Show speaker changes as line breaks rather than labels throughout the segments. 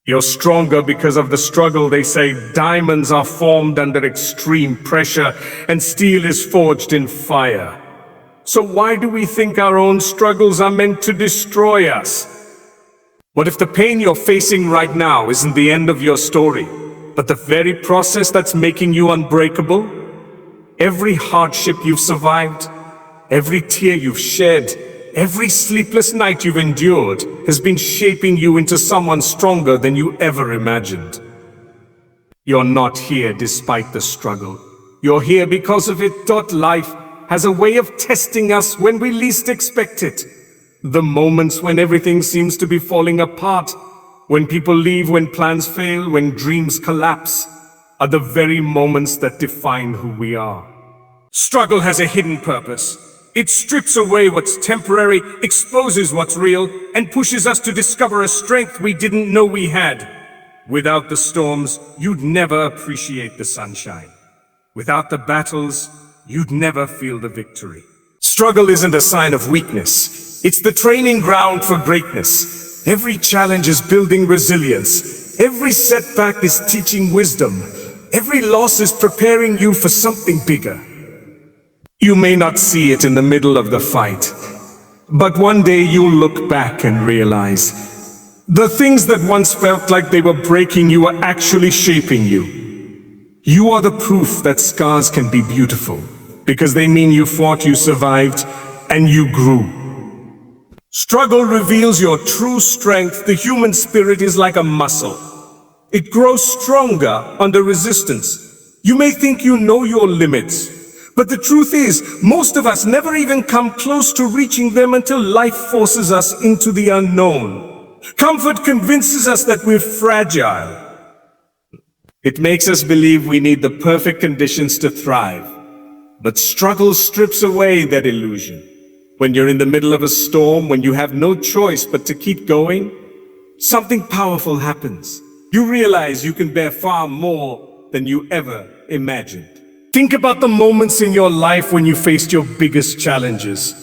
You're stronger because of the struggle. They say diamonds are formed under extreme pressure and steel is forged in fire. So why do we think our own struggles are meant to destroy us? What if the pain you're facing right now isn't the end of your story, but the very process that's making you unbreakable? Every hardship you've survived, every tear you've shed, every sleepless night you've endured has been shaping you into someone stronger than you ever imagined. You're not here despite the struggle. You're here because of it. Life has a way of testing us when we least expect it. The moments when everything seems to be falling apart, when people leave, when plans fail, when dreams collapse, are the very moments that define who we are. Struggle has a hidden purpose. It strips away what's temporary, exposes what's real, and pushes us to discover a strength we didn't know we had. Without the storms, you'd never appreciate the sunshine. Without the battles, you'd never feel the victory. Struggle isn't a sign of weakness. It's the training ground for greatness. Every challenge is building resilience. Every setback is teaching wisdom. Every loss is preparing you for something bigger. You may not see it in the middle of the fight, but one day you'll look back and realize the things that once felt like they were breaking you are actually shaping you. You are the proof that scars can be beautiful, because they mean you fought, you survived, and you grew. Struggle reveals your true strength. The human spirit is like a muscle. It grows stronger under resistance. You may think you know your limits, but the truth is, most of us never even come close to reaching them until life forces us into the unknown. Comfort convinces us that we're fragile. It makes us believe we need the perfect conditions to thrive. But struggle strips away that illusion. When you're in the middle of a storm, when you have no choice but to keep going, something powerful happens. You realize you can bear far more than you ever imagined. Think about the moments in your life when you faced your biggest challenges.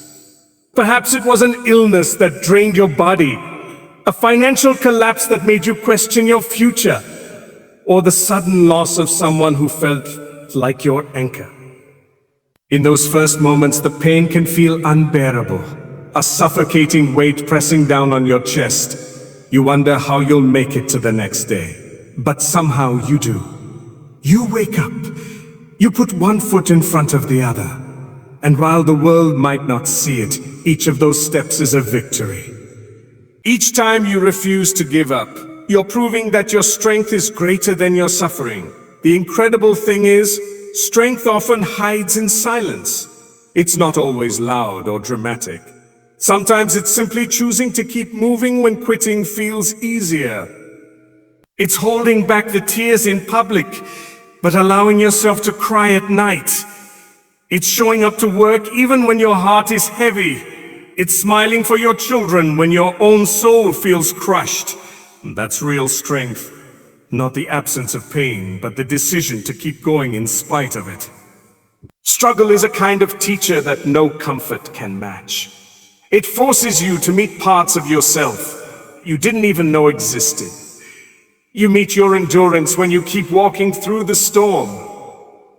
Perhaps it was an illness that drained your body, a financial collapse that made you question your future, or the sudden loss of someone who felt like your anchor. In those first moments, the pain can feel unbearable, a suffocating weight pressing down on your chest. You wonder how you'll make it to the next day, but somehow you do. You wake up. You put one foot in front of the other, and while the world might not see it, each of those steps is a victory. Each time you refuse to give up, you're proving that your strength is greater than your suffering. The incredible thing is, strength often hides in silence. It's not always loud or dramatic. Sometimes it's simply choosing to keep moving when quitting feels easier. It's holding back the tears in public, but allowing yourself to cry at night. It's showing up to work even when your heart is heavy. It's smiling for your children when your own soul feels crushed. That's real strength. Not the absence of pain, but the decision to keep going in spite of it. Struggle is a kind of teacher that no comfort can match. It forces you to meet parts of yourself you didn't even know existed. You meet your endurance when you keep walking through the storm.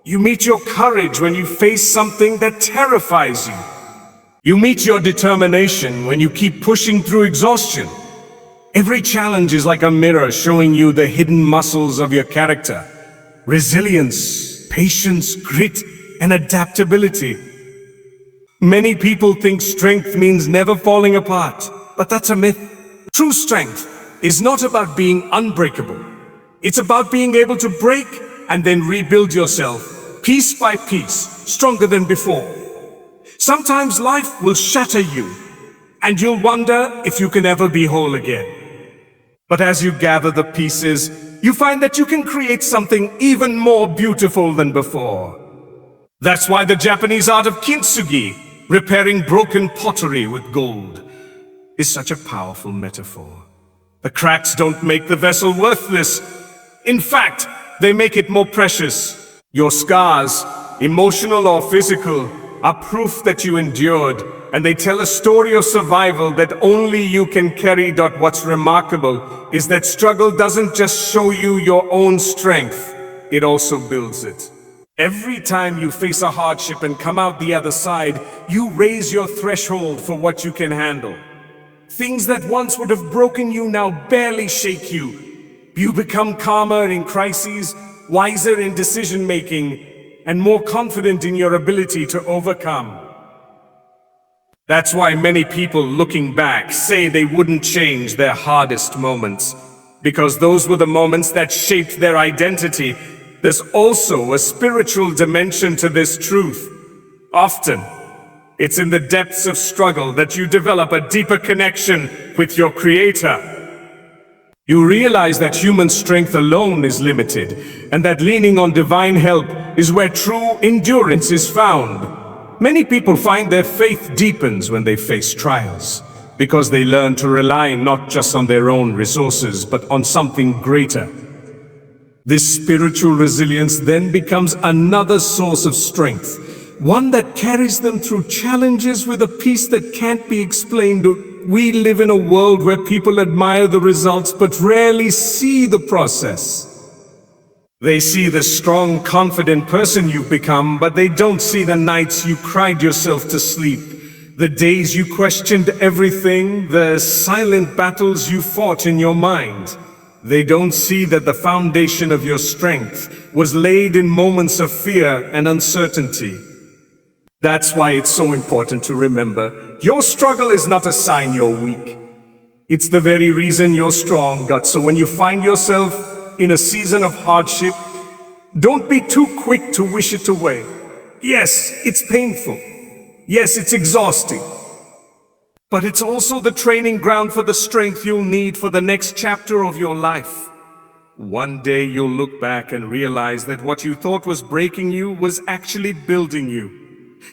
You meet your courage when you face something that terrifies you. You meet your determination when you keep pushing through exhaustion. Every challenge is like a mirror showing you the hidden muscles of your character. Resilience, patience, grit, and adaptability. Many people think strength means never falling apart, but that's a myth. True strength is not about being unbreakable. It's about being able to break and then rebuild yourself, piece by piece, stronger than before. Sometimes life will shatter you, and you'll wonder if you can ever be whole again. But as you gather the pieces, you find that you can create something even more beautiful than before. That's why the Japanese art of kintsugi, repairing broken pottery with gold, is such a powerful metaphor. The cracks don't make the vessel worthless. In fact, they make it more precious. Your scars, emotional or physical, are proof that you endured, and they tell a story of survival that only you can carry. What's remarkable is that struggle doesn't just show you your own strength, it also builds it. Every time you face a hardship and come out the other side, you raise your threshold for what you can handle. Things that once would have broken you now barely shake you. You become calmer in crises, wiser in decision-making, and more confident in your ability to overcome. That's why many people looking back say they wouldn't change their hardest moments, because those were the moments that shaped their identity. There's also a spiritual dimension to this truth. Often, it's in the depths of struggle that you develop a deeper connection with your Creator. You realize that human strength alone is limited, and that leaning on divine help is where true endurance is found. Many people find their faith deepens when they face trials, because they learn to rely not just on their own resources, but on something greater. This spiritual resilience then becomes another source of strength, one that carries them through challenges with a peace that can't be explained. We live in a world where people admire the results but rarely see the process. They see the strong, confident person you've become, but they don't see the nights you cried yourself to sleep, the days you questioned everything, the silent battles you fought in your mind. They don't see that the foundation of your strength was laid in moments of fear and uncertainty. That's why it's so important to remember, your struggle is not a sign you're weak. It's the very reason you're strong. So when you find yourself in a season of hardship, don't be too quick to wish it away. Yes, it's painful. Yes, it's exhausting. But it's also the training ground for the strength you'll need for the next chapter of your life. One day you'll look back and realize that what you thought was breaking you was actually building you.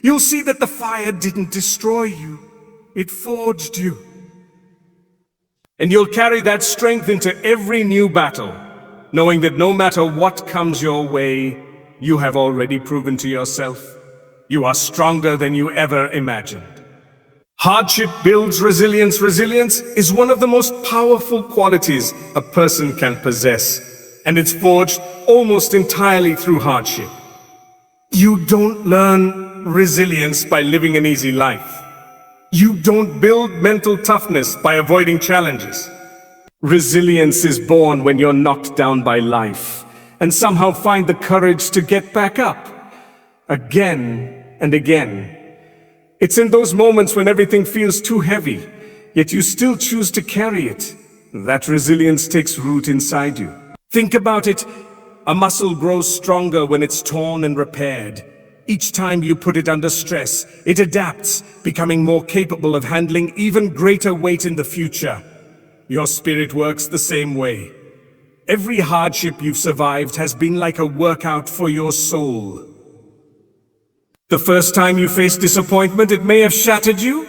You'll see that the fire didn't destroy you, it forged you. And you'll carry that strength into every new battle, knowing that no matter what comes your way, you have already proven to yourself you are stronger than you ever imagined. Hardship builds resilience. Resilience is one of the most powerful qualities a person can possess, and it's forged almost entirely through hardship. You don't learn resilience by living an easy life. You don't build mental toughness by avoiding challenges. Resilience is born when you're knocked down by life and somehow find the courage to get back up again and again. It's in those moments when everything feels too heavy, yet you still choose to carry it, that resilience takes root inside you. Think about it. A muscle grows stronger when it's torn and repaired. Each time you put it under stress, it adapts, becoming more capable of handling even greater weight in the future. Your spirit works the same way. Every hardship you've survived has been like a workout for your soul. The first time you faced disappointment, it may have shattered you,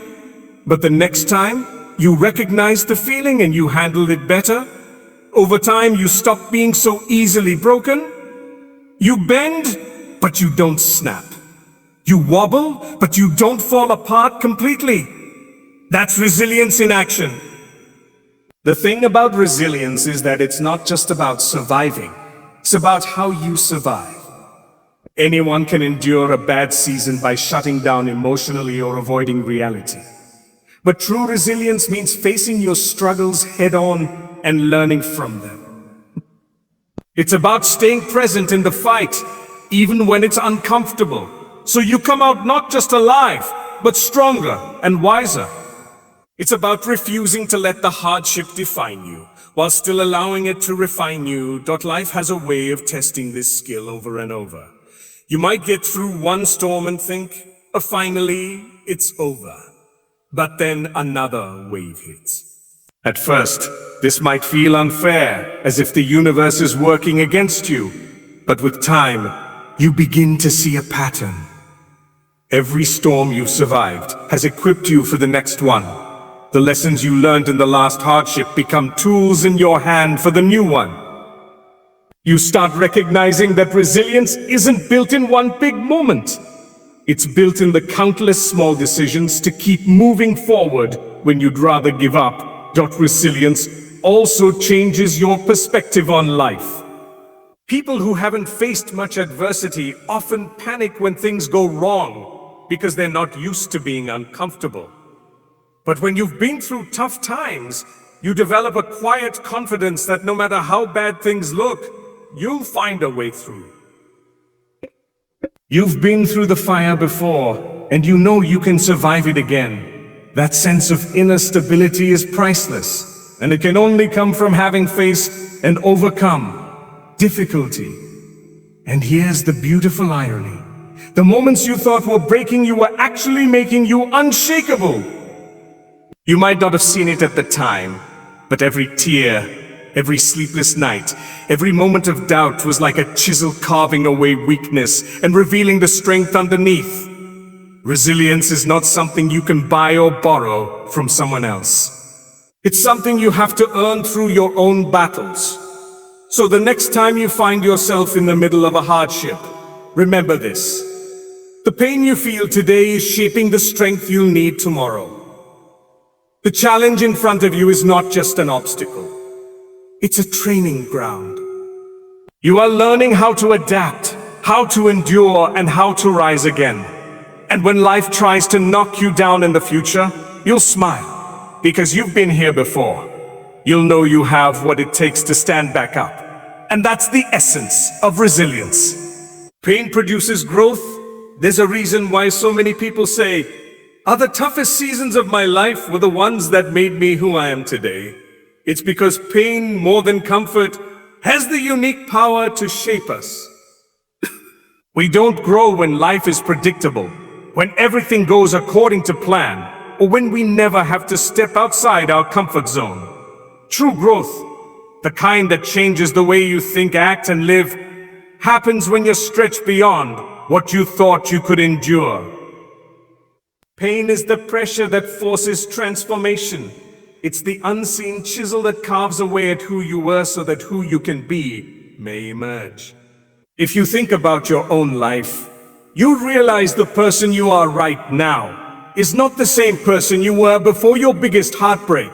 but the next time, you recognized the feeling and you handled it better. Over time, you stop being so easily broken. You bend, but you don't snap. You wobble, but you don't fall apart completely. That's resilience in action. The thing about resilience is that it's not just about surviving. It's about how you survive. Anyone can endure a bad season by shutting down emotionally or avoiding reality. But true resilience means facing your struggles head-on and learning from them. It's about staying present in the fight, even when it's uncomfortable, so you come out not just alive, but stronger and wiser. It's about refusing to let the hardship define you, while still allowing it to refine you. Life has a way of testing this skill over and over. You might get through one storm and think, finally, it's over. But then another wave hits. At first, this might feel unfair, as if the universe is working against you. But with time, you begin to see a pattern. Every storm you've survived has equipped you for the next one. The lessons you learned in the last hardship become tools in your hand for the new one. You start recognizing that resilience isn't built in one big moment. It's built in the countless small decisions to keep moving forward when you'd rather give up. Resilience also changes your perspective on life. People who haven't faced much adversity often panic when things go wrong because they're not used to being uncomfortable. But when you've been through tough times, you develop a quiet confidence that no matter how bad things look, you'll find a way through. You've been through the fire before, and you know you can survive it again. That sense of inner stability is priceless, and it can only come from having faced and overcome difficulty. And here's the beautiful irony. The moments you thought were breaking you were actually making you unshakable. You might not have seen it at the time, but every tear, every sleepless night, every moment of doubt was like a chisel carving away weakness and revealing the strength underneath. Resilience is not something you can buy or borrow from someone else. It's something you have to earn through your own battles. So the next time you find yourself in the middle of a hardship, remember this. The pain you feel today is shaping the strength you'll need tomorrow. The challenge in front of you is not just an obstacle. It's a training ground. You are learning how to adapt, how to endure, and how to rise again. And when life tries to knock you down in the future, you'll smile, because you've been here before. You'll know you have what it takes to stand back up. And that's the essence of resilience. Pain produces growth. There's a reason why so many people say, the toughest seasons of my life were the ones that made me who I am today. It's because pain, more than comfort, has the unique power to shape us. We don't grow when life is predictable, when everything goes according to plan, or when we never have to step outside our comfort zone. True growth, the kind that changes the way you think, act, and live, happens when you're stretched beyond what you thought you could endure. Pain is the pressure that forces transformation. It's the unseen chisel that carves away at who you were so that who you can be may emerge. If you think about your own life, you realize the person you are right now is not the same person you were before your biggest heartbreak,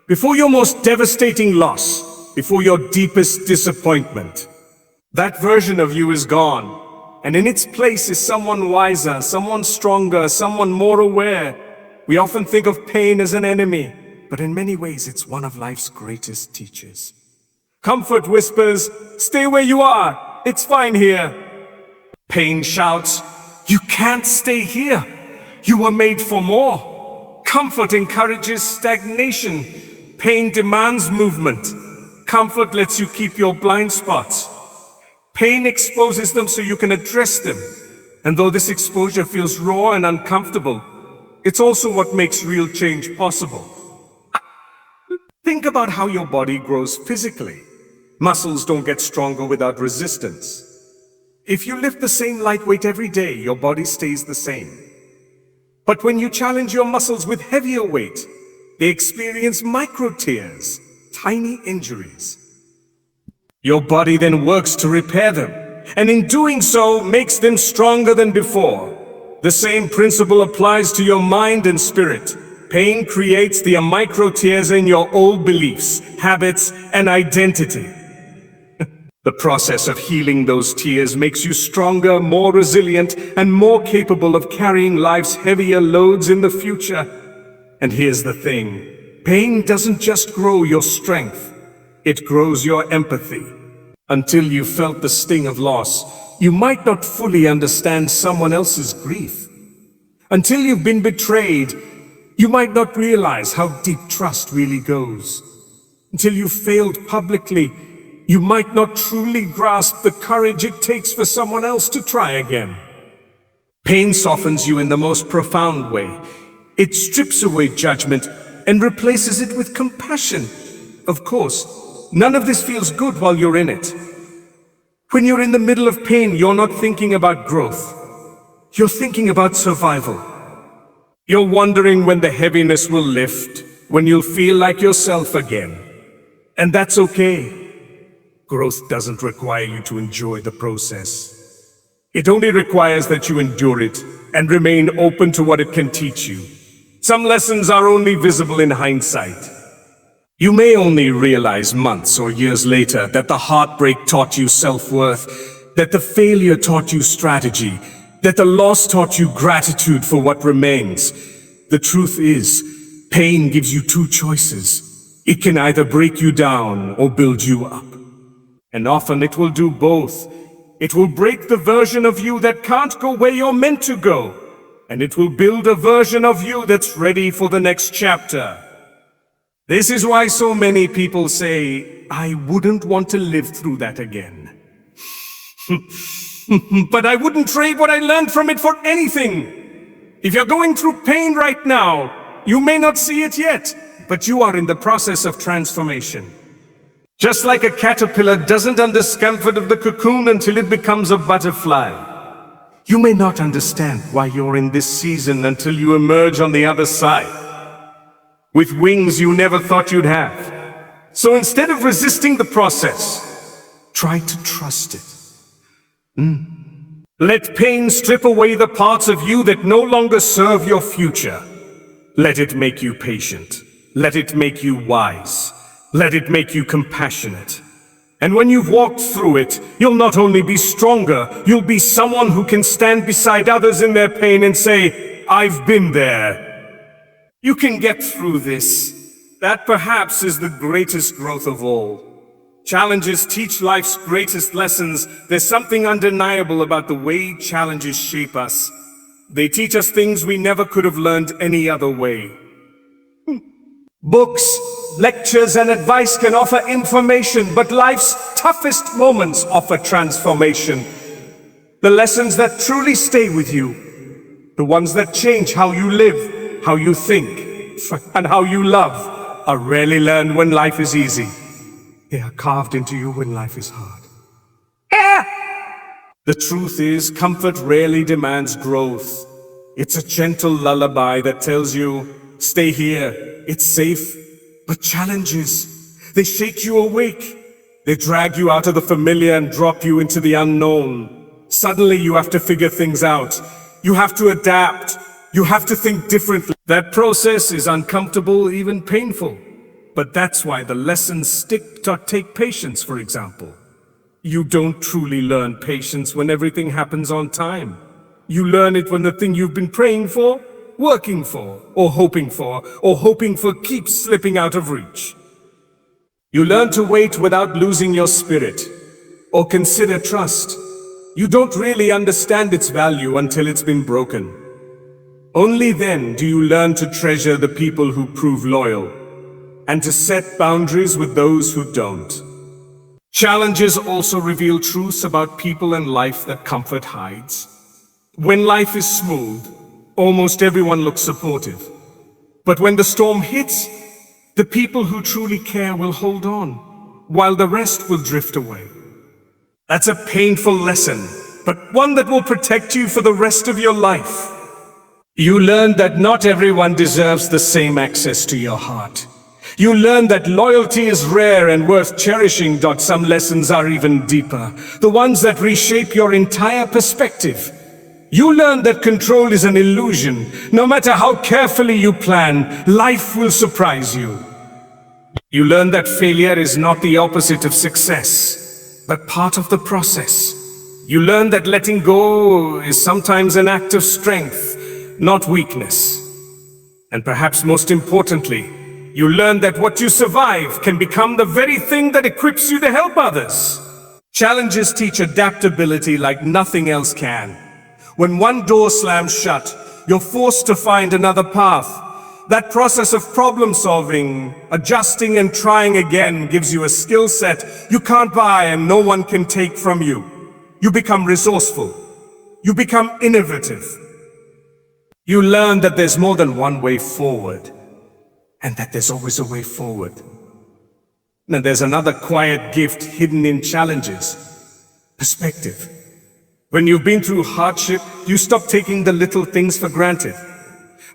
before your most devastating loss, before your deepest disappointment. That version of you is gone. And in its place is someone wiser, someone stronger, someone more aware. We often think of pain as an enemy, but in many ways it's one of life's greatest teachers. Comfort whispers, stay where you are, it's fine here. Pain shouts, you can't stay here, you were made for more. Comfort encourages stagnation, pain demands movement. Comfort lets you keep your blind spots. Pain exposes them so you can address them. And though this exposure feels raw and uncomfortable, it's also what makes real change possible. Think about how your body grows physically. Muscles don't get stronger without resistance. If you lift the same light weight every day, your body stays the same. But when you challenge your muscles with heavier weight, they experience micro tears, tiny injuries. Your body then works to repair them, and in doing so, makes them stronger than before. The same principle applies to your mind and spirit. Pain creates the micro tears in your old beliefs, habits, and identity. The process of healing those tears makes you stronger, more resilient, and more capable of carrying life's heavier loads in the future. And here's the thing, pain doesn't just grow your strength. It grows your empathy. Until you felt the sting of loss, you might not fully understand someone else's grief. Until you've been betrayed, you might not realize how deep trust really goes. Until you've failed publicly, you might not truly grasp the courage it takes for someone else to try again. Pain softens you in the most profound way. It strips away judgment and replaces it with compassion. Of course, none of this feels good while you're in it. When you're in the middle of pain, you're not thinking about growth. You're thinking about survival. You're wondering when the heaviness will lift, when you'll feel like yourself again. And that's okay. Growth doesn't require you to enjoy the process. It only requires that you endure it, and remain open to what it can teach you. Some lessons are only visible in hindsight. You may only realize months or years later that the heartbreak taught you self-worth, that the failure taught you strategy, that the loss taught you gratitude for what remains. The truth is, pain gives you two choices. It can either break you down or build you up. And often it will do both. It will break the version of you that can't go where you're meant to go, and it will build a version of you that's ready for the next chapter. This is why so many people say, I wouldn't want to live through that again. But I wouldn't trade what I learned from it for anything. If you're going through pain right now, you may not see it yet, but you are in the process of transformation. Just like a caterpillar doesn't understand the discomfort of the cocoon until it becomes a butterfly. You may not understand why you're in this season until you emerge on the other side with wings you never thought you'd have. So instead of resisting the process, try to trust it. Let pain strip away the parts of you that no longer serve your future. Let it make you patient. Let it make you wise. Let it make you compassionate. And when you've walked through it, you'll not only be stronger, you'll be someone who can stand beside others in their pain and say, I've been there. You can get through this. That perhaps is the greatest growth of all. Challenges teach life's greatest lessons. There's something undeniable about the way challenges shape us. They teach us things we never could have learned any other way. Books, lectures, and advice can offer information, but life's toughest moments offer transformation. The lessons that truly stay with you, the ones that change how you live, how you think, and how you love, are rarely learned when life is easy. They are carved into you when life is hard. The truth is, comfort rarely demands growth. It's a gentle lullaby that tells you, stay here, it's safe. But challenges, they shake you awake. They drag you out of the familiar and drop you into the unknown. Suddenly you have to figure things out. You have to adapt. You have to think differently. That process is uncomfortable, even painful. But that's why the lessons stick. Take patience, for example. You don't truly learn patience when everything happens on time. You learn it when the thing you've been praying for, working for, or hoping for keeps slipping out of reach. You learn to wait without losing your spirit, or consider trust. You don't really understand its value until it's been broken. Only then do you learn to treasure the people who prove loyal, and to set boundaries with those who don't. Challenges also reveal truths about people and life that comfort hides. When life is smooth, almost everyone looks supportive. But when the storm hits, the people who truly care will hold on, while the rest will drift away. That's a painful lesson, but one that will protect you for the rest of your life. You learn that not everyone deserves the same access to your heart. You learn that loyalty is rare and worth cherishing. Some lessons are even deeper, the ones that reshape your entire perspective. You learn that control is an illusion. No matter how carefully you plan, life will surprise you. You learn that failure is not the opposite of success, but part of the process. You learn that letting go is sometimes an act of strength, not weakness. And perhaps most importantly, you learn that what you survive can become the very thing that equips you to help others. Challenges teach adaptability like nothing else can. When one door slams shut, you're forced to find another path. That process of problem solving, adjusting and trying again gives you a skill set you can't buy and no one can take from you. You become resourceful. You become innovative. You learn that there's more than one way forward, and that there's always a way forward. And there's another quiet gift hidden in challenges: perspective. When you've been through hardship, you stop taking the little things for granted.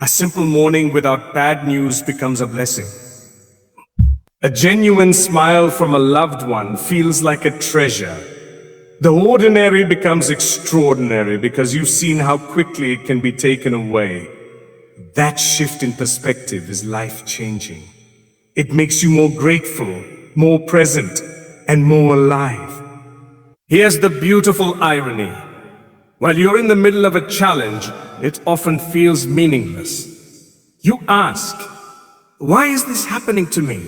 A simple morning without bad news becomes a blessing. A genuine smile from a loved one feels like a treasure. The ordinary becomes extraordinary because you've seen how quickly it can be taken away. That shift in perspective is life-changing. It makes you more grateful, more present, and more alive. Here's the beautiful irony. While you're in the middle of a challenge, it often feels meaningless. You ask, why is this happening to me?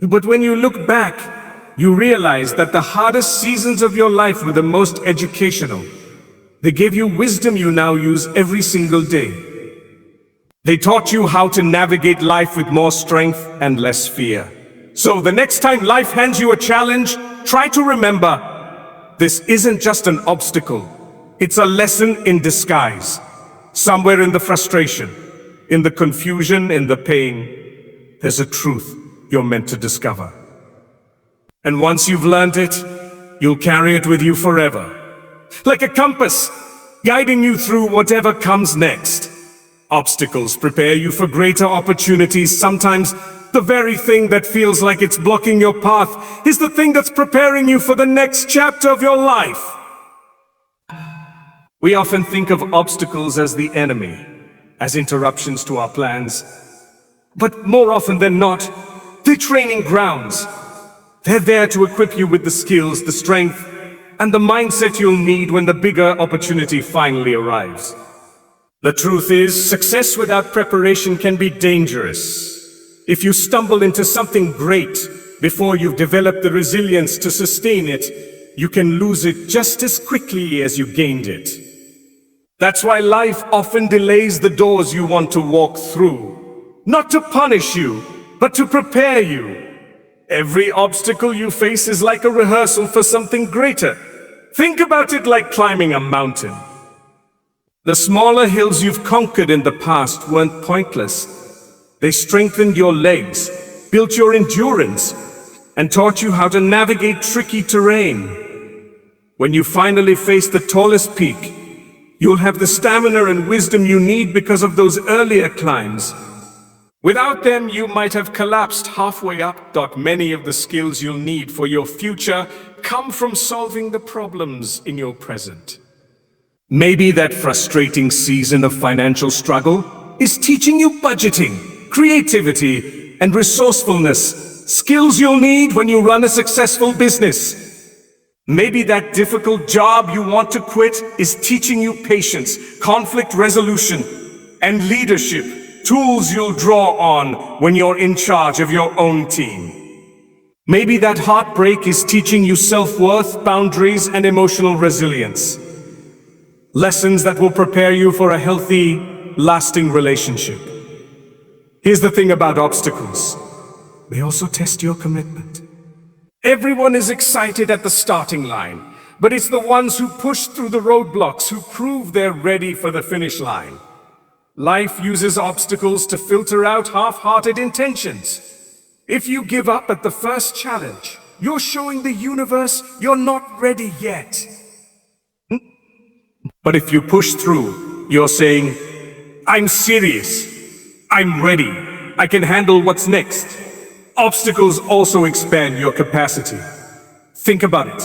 But when you look back, you realize that the hardest seasons of your life were the most educational. They gave you wisdom you now use every single day. They taught you how to navigate life with more strength and less fear. So the next time life hands you a challenge, try to remember, this isn't just an obstacle. It's a lesson in disguise. Somewhere in the frustration, in the confusion, in the pain, there's a truth you're meant to discover. And once you've learned it, you'll carry it with you forever. Like a compass, guiding you through whatever comes next. Obstacles prepare you for greater opportunities. Sometimes the very thing that feels like it's blocking your path is the thing that's preparing you for the next chapter of your life. We often think of obstacles as the enemy, as interruptions to our plans. But more often than not, they're training grounds. They're there to equip you with the skills, the strength, and the mindset you'll need when the bigger opportunity finally arrives. The truth is, success without preparation can be dangerous. If you stumble into something great before you've developed the resilience to sustain it, you can lose it just as quickly as you gained it. That's why life often delays the doors you want to walk through. Not to punish you, but to prepare you. Every obstacle you face is like a rehearsal for something greater. Think about it like climbing a mountain. The smaller hills you've conquered in the past weren't pointless. They strengthened your legs, built your endurance, and taught you how to navigate tricky terrain. When you finally face the tallest peak, you'll have the stamina and wisdom you need because of those earlier climbs. Without them, you might have collapsed halfway up. Many of the skills you'll need for your future come from solving the problems in your present. Maybe that frustrating season of financial struggle is teaching you budgeting, creativity, and resourcefulness, skills you'll need when you run a successful business. Maybe that difficult job you want to quit is teaching you patience, conflict resolution, and leadership, tools you'll draw on when you're in charge of your own team. Maybe that heartbreak is teaching you self-worth, boundaries, and emotional resilience. Lessons that will prepare you for a healthy, lasting relationship. Here's the thing about obstacles. They also test your commitment. Everyone is excited at the starting line, but it's the ones who push through the roadblocks who prove they're ready for the finish line. Life uses obstacles to filter out half-hearted intentions. If you give up at the first challenge, you're showing the universe you're not ready yet. But if you push through, you're saying, I'm serious. I'm ready. I can handle what's next. Obstacles also expand your capacity. Think about it.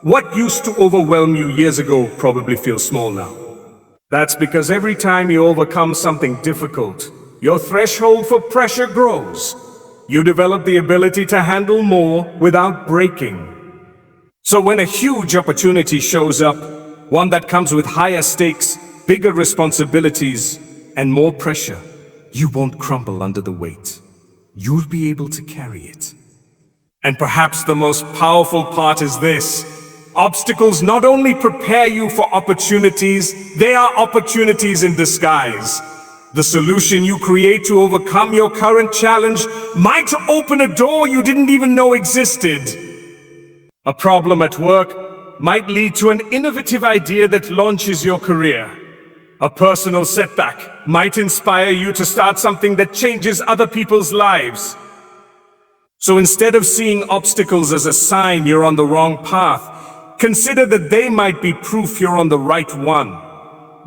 What used to overwhelm you years ago probably feels small now. That's because every time you overcome something difficult, your threshold for pressure grows. You develop the ability to handle more without breaking. So when a huge opportunity shows up, one that comes with higher stakes, bigger responsibilities, and more pressure, you won't crumble under the weight. You'll be able to carry it. And perhaps the most powerful part is this. Obstacles not only prepare you for opportunities, they are opportunities in disguise. The solution you create to overcome your current challenge might open a door you didn't even know existed. A problem at work might lead to an innovative idea that launches your career. A personal setback might inspire you to start something that changes other people's lives. So instead of seeing obstacles as a sign you're on the wrong path, consider that they might be proof you're on the right one.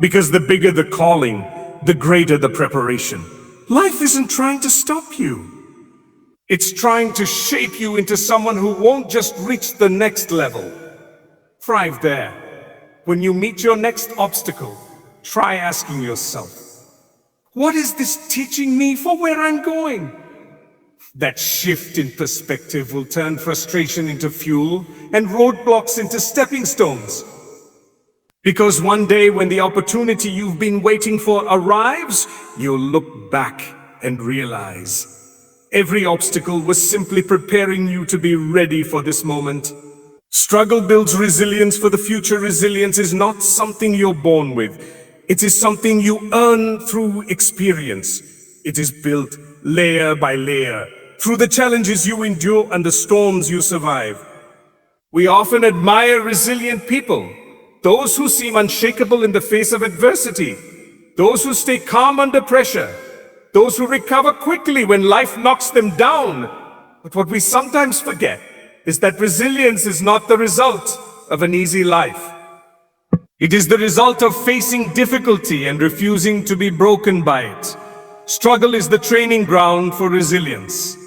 Because the bigger the calling, the greater the preparation. Life isn't trying to stop you. It's trying to shape you into someone who won't just reach the next level. Thrive there. When you meet your next obstacle, try asking yourself, what is this teaching me for where I'm going? That shift in perspective will turn frustration into fuel and roadblocks into stepping stones. Because one day when the opportunity you've been waiting for arrives, you'll look back and realize every obstacle was simply preparing you to be ready for this moment. Struggle builds resilience for the future. Resilience is not something you're born with. It is something you earn through experience. It is built layer by layer, through the challenges you endure and the storms you survive. We often admire resilient people, those who seem unshakable in the face of adversity, those who stay calm under pressure, those who recover quickly when life knocks them down. But what we sometimes forget is that resilience is not the result of an easy life. It is the result of facing difficulty and refusing to be broken by it. Struggle is the training ground for resilience.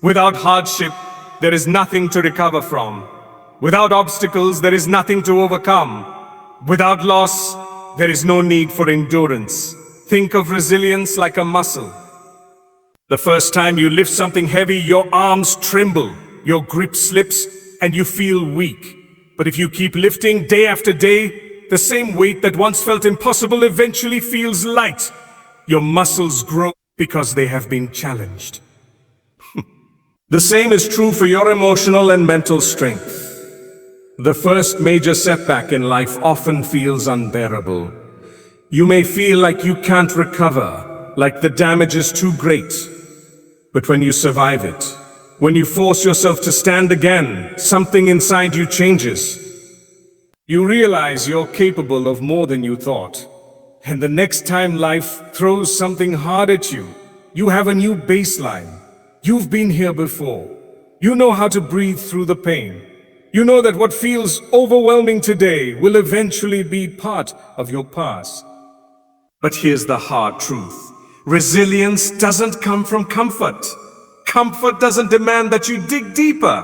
Without hardship, there is nothing to recover from. Without obstacles, there is nothing to overcome. Without loss, there is no need for endurance. Think of resilience like a muscle. The first time you lift something heavy, your arms tremble, your grip slips, and you feel weak. But if you keep lifting day after day, the same weight that once felt impossible eventually feels light. Your muscles grow because they have been challenged. The same is true for your emotional and mental strength. The first major setback in life often feels unbearable. You may feel like you can't recover, like the damage is too great. But when you survive it, when you force yourself to stand again, something inside you changes. You realize you're capable of more than you thought. And the next time life throws something hard at you, you have a new baseline. You've been here before. You know how to breathe through the pain. You know that what feels overwhelming today will eventually be part of your past. But here's the hard truth. Resilience doesn't come from comfort. Comfort doesn't demand that you dig deeper.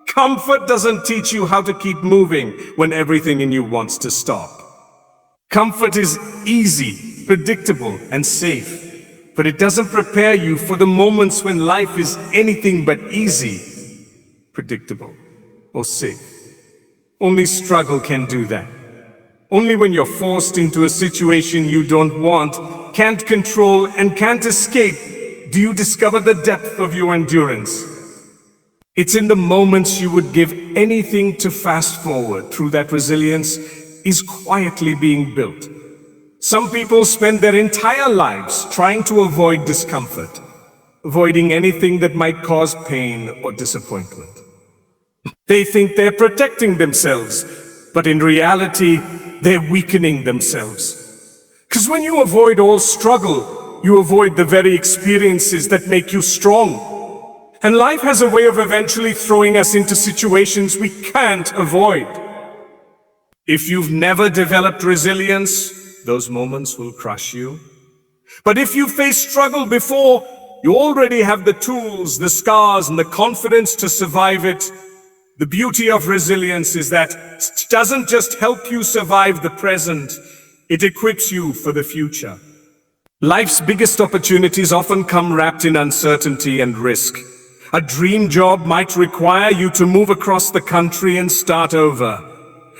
Comfort doesn't teach you how to keep moving when everything in you wants to stop. Comfort is easy, predictable, and safe, but it doesn't prepare you for the moments when life is anything but easy, predictable, or safe. Only struggle can do that. Only when you're forced into a situation you don't want, can't control, and can't escape, do you discover the depth of your endurance. It's in the moments you would give anything to fast forward through that resilience is quietly being built. Some people spend their entire lives trying to avoid discomfort, avoiding anything that might cause pain or disappointment. They think they're protecting themselves, but in reality, they're weakening themselves. Because when you avoid all struggle, you avoid the very experiences that make you strong. And life has a way of eventually throwing us into situations we can't avoid. If you've never developed resilience, those moments will crush you. But if you faced struggle before, you already have the tools, the scars, and the confidence to survive it. The beauty of resilience is that it doesn't just help you survive the present, it equips you for the future. Life's biggest opportunities often come wrapped in uncertainty and risk. A dream job might require you to move across the country and start over.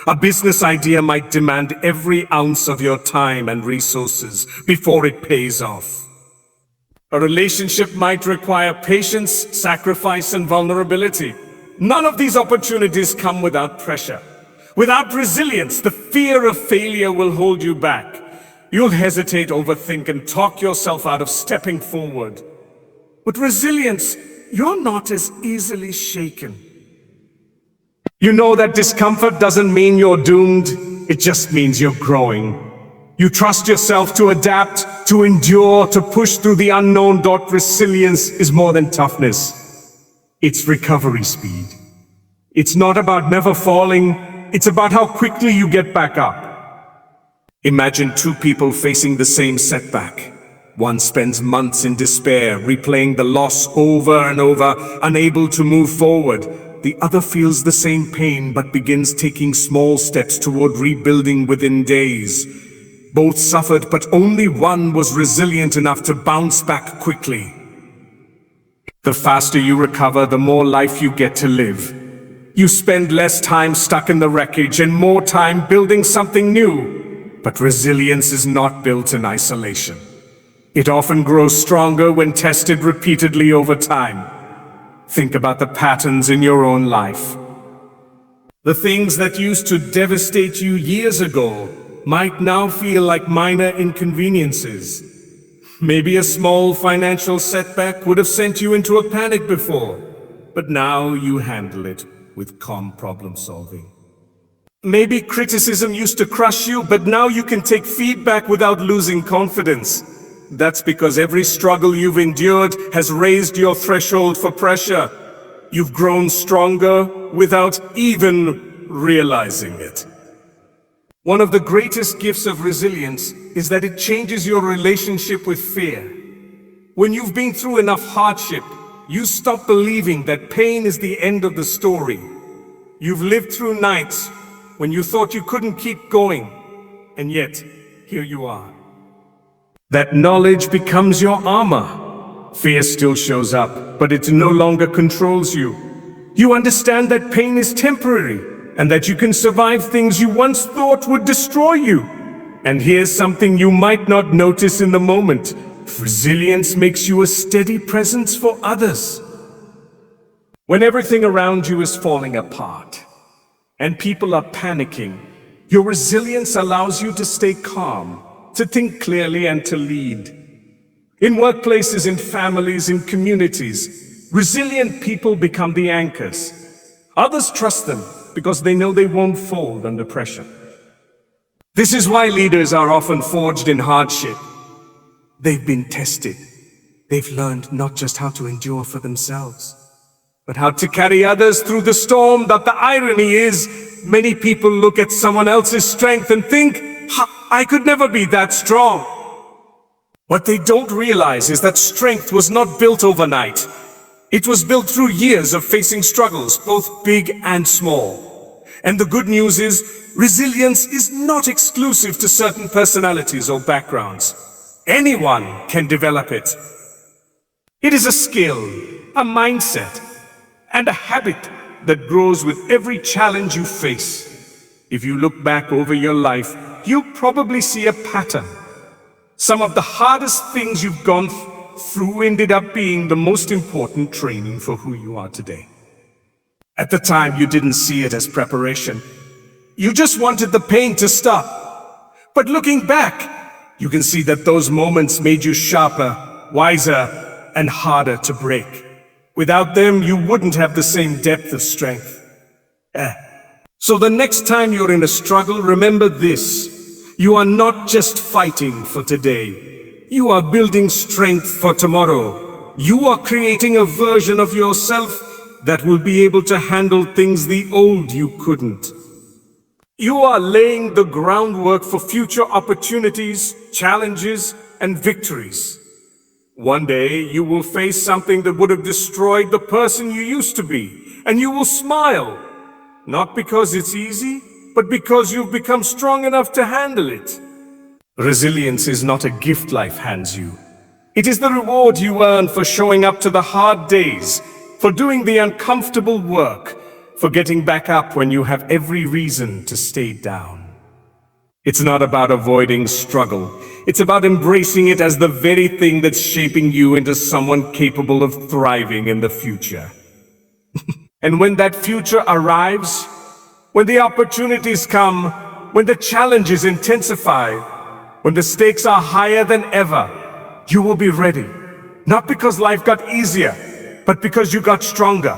A business idea might demand every ounce of your time and resources before it pays off. A relationship might require patience, sacrifice, and vulnerability. None of these opportunities come without pressure. Without resilience, the fear of failure will hold you back. You'll hesitate, overthink, and talk yourself out of stepping forward. With resilience, you're not as easily shaken. You know that discomfort doesn't mean you're doomed, it just means you're growing. You trust yourself to adapt, to endure, to push through the unknown. Resilience is more than toughness. It's recovery speed. It's not about never falling, it's about how quickly you get back up. Imagine two people facing the same setback. One spends months in despair, replaying the loss over and over, unable to move forward. the other feels the same pain but begins taking small steps toward rebuilding within days. Both suffered, but only one was resilient enough to bounce back quickly. The faster you recover, the more life you get to live. You spend less time stuck in the wreckage and more time building something new. But resilience is not built in isolation. It often grows stronger when tested repeatedly over time. Think about the patterns in your own life. The things that used to devastate you years ago might now feel like minor inconveniences. Maybe a small financial setback would have sent you into a panic before, but now you handle it with calm problem solving. Maybe criticism used to crush you, but now you can take feedback without losing confidence. That's because every struggle you've endured has raised your threshold for pressure. You've grown stronger without even realizing it. One of the greatest gifts of resilience is that it changes your relationship with fear. When you've been through enough hardship, you stop believing that pain is the end of the story. You've lived through nights when you thought you couldn't keep going, and yet, here you are. That knowledge becomes your armor. Fear still shows up, but it no longer controls you. You understand that pain is temporary, and that you can survive things you once thought would destroy you. And here's something you might not notice in the moment. Resilience makes you a steady presence for others. When everything around you is falling apart, and people are panicking, your resilience allows you to stay calm, to think clearly and to lead. In workplaces, in families, in communities, resilient people become the anchors. Others trust them because they know they won't fold under pressure. This is why leaders are often forged in hardship. They've been tested. They've learned not just how to endure for themselves, but how to carry others through the storm. But the irony is, many people look at someone else's strength and think, I could never be that strong. What they don't realize is that strength was not built overnight. It was built through years of facing struggles, both big and small. And the good news is, resilience is not exclusive to certain personalities or backgrounds. Anyone can develop it. It is a skill, a mindset, and a habit that grows with every challenge you face. If you look back over your life, you'll probably see a pattern. Some of the hardest things you've gone through ended up being the most important training for who you are today. At the time, you didn't see it as preparation. You just wanted the pain to stop. But looking back, you can see that those moments made you sharper, wiser, and harder to break. Without them, you wouldn't have the same depth of strength. So the next time you're in a struggle, remember this. You are not just fighting for today. You are building strength for tomorrow. You are creating a version of yourself that will be able to handle things the old you couldn't. You are laying the groundwork for future opportunities, challenges, and victories. One day, you will face something that would have destroyed the person you used to be, and you will smile. Not because it's easy, but because you've become strong enough to handle it. Resilience is not a gift life hands you. It is the reward you earn for showing up to the hard days, for doing the uncomfortable work, for getting back up when you have every reason to stay down. It's not about avoiding struggle. It's about embracing it as the very thing that's shaping you into someone capable of thriving in the future. And when that future arrives, when the opportunities come, when the challenges intensify, when the stakes are higher than ever, you will be ready. Not because life got easier, but because you got stronger.